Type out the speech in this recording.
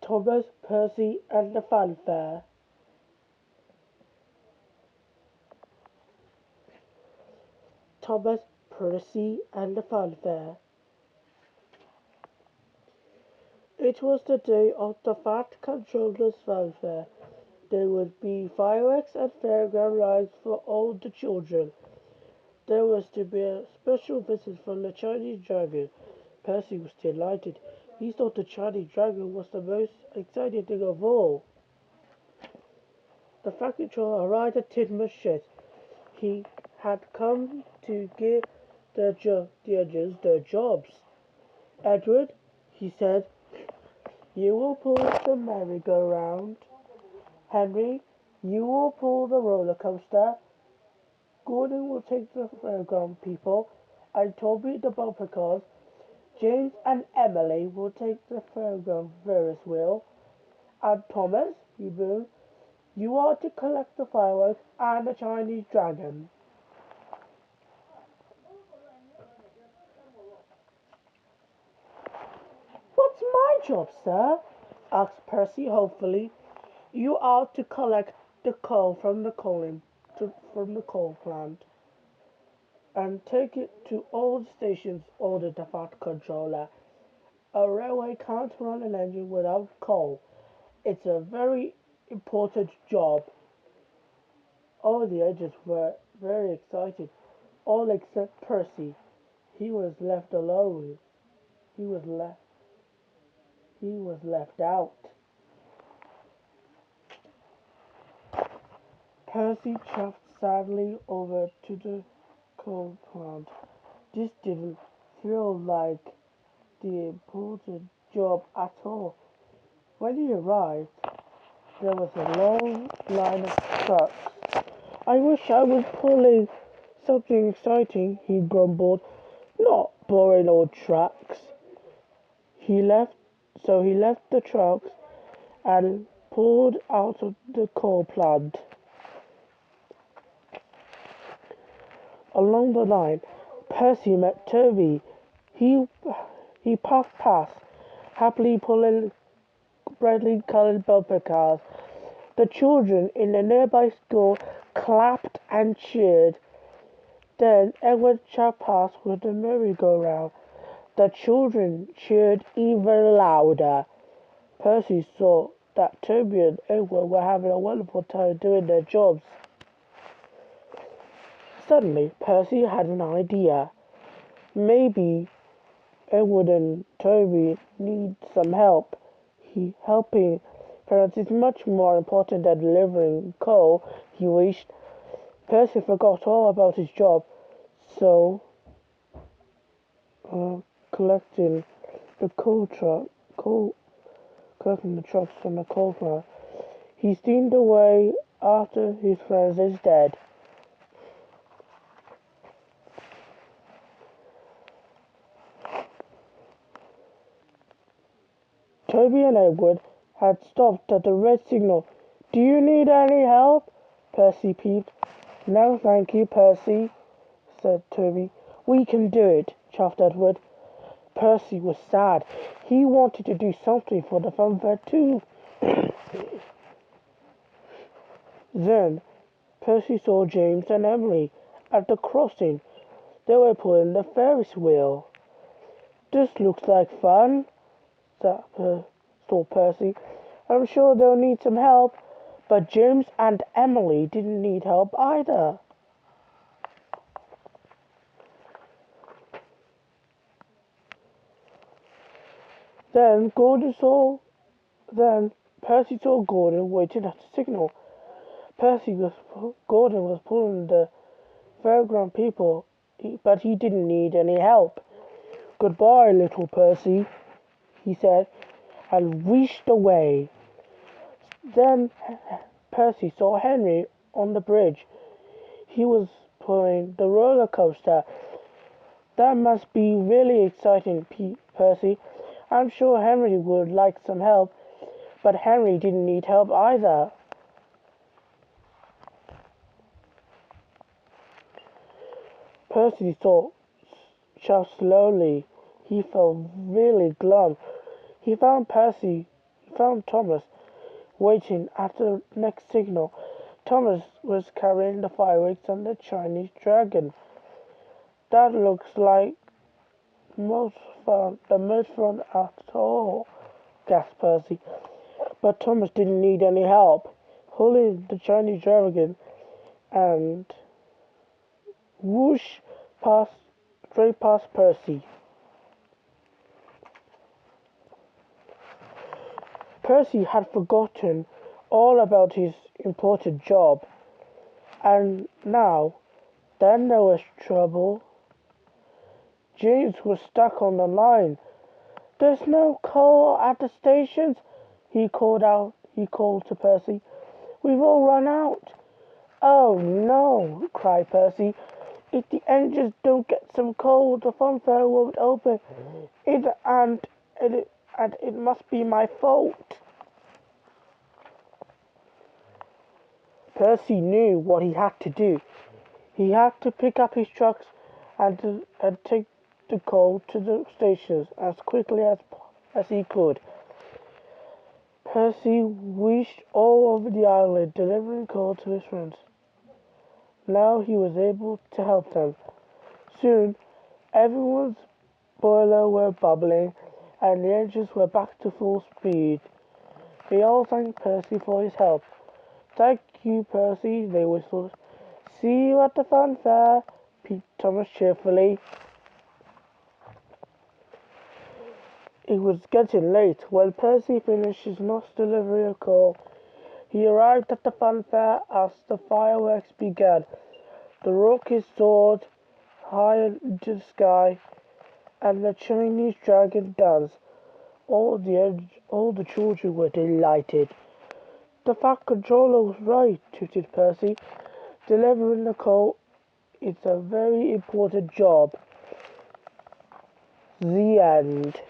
Thomas, Percy, and the Funfair. Thomas, Percy, and the Funfair. It was the day of the Fat Controller's Funfair. There would be fireworks and fairground rides for all the children. There was to be a special visit from the Chinese dragon. Percy was delighted. He thought the Chinese dragon was the most exciting thing of all. The Fat Controller arrived at Tidman's shed. He had come to give the others their jobs. Edward, he said, you will pull the merry-go-round. Henry, you will pull the roller coaster. Gordon will take the fairground people, and Toby the bumper cars. James and Emily will take the fairground Ferris wheel. And Thomas, he boomed, you are to collect the fireworks and the Chinese dragon. What's my job, sir? Asked Percy hopefully. You are to collect the coal from the coal plant and take it to all the stations, ordered the Fat Controller. A railway can't run an engine without coal. It's a very important job. All the agents were very excited, all except Percy. He was left alone. He was left. He was left out. Percy chuffed sadly over to the coal plant. This didn't feel like the important job at all. When he arrived, there was a long line of trucks. I wish I was pulling something exciting, he grumbled. Not boring old trucks. He left the trucks and pulled out of the coal plant. Along the line, Percy met Toby. He puffed past, happily pulling brightly coloured bumper cars. The children in the nearby school clapped and cheered. Then Edward shot past with the merry-go-round. The children cheered even louder. Percy saw that Toby and Edward were having a wonderful time doing their jobs. Suddenly, Percy had an idea. Maybe Edward and Toby need some help. Helping parents is much more important than delivering coal, he wished. Percy forgot all about his job, so collecting the collecting the trucks from the coal plant. He steamed away after his friends instead. Toby and Edward had stopped at the red signal. Do you need any help? Percy peeped. No, thank you, Percy, said Toby. We can do it, chuffed Edward. Percy was sad. He wanted to do something for the funfair too. Then Percy saw James and Emily at the crossing. They were pulling the Ferris wheel. This looks like fun, thought Percy. I'm sure they'll need some help. But James and Emily didn't need help either. Then Percy saw Gordon waiting at the signal. Gordon was pulling the fairground people, but he didn't need any help. Goodbye, little Percy, he said, and wished away. Then Percy saw Henry on the bridge. He was pulling the roller coaster. That must be really exciting, Percy. I'm sure Henry would like some help, but Henry didn't need help either. Percy thought just slowly. He felt really glum. He found Percy He found Thomas waiting at the next signal. Thomas was carrying the fireworks and the Chinese dragon. That looks like the most fun at all, gasped Percy. But Thomas didn't need any help. Holding the Chinese dragon and whoosh straight past Percy. Percy had forgotten all about his important job, and now, then there was trouble. James was stuck on the line. "There's no coal at the stations," he called to Percy. "We've all run out." "Oh no," cried Percy. "If the engines don't get some coal, the Funfair won't open. It must be my fault." Percy knew what he had to do. He had to pick up his trucks and take the coal to the stations as quickly as he could. Percy wished all over the island, delivering coal to his friends. Now he was able to help them. Soon, everyone's boilers were bubbling, and the engines were back to full speed. They all thanked Percy for his help. "Thank you, Percy," they whistled. "See you at the Funfair," peeped Thomas cheerfully. It was getting late when Percy finished his last delivery of coal. He arrived at the Funfair as the fireworks began. The rockets soared high into the sky, and the Chinese dragon danced. All the children were delighted. "The Fat Controller was right," tooted Percy. "Delivering the coal is a very important job." The end.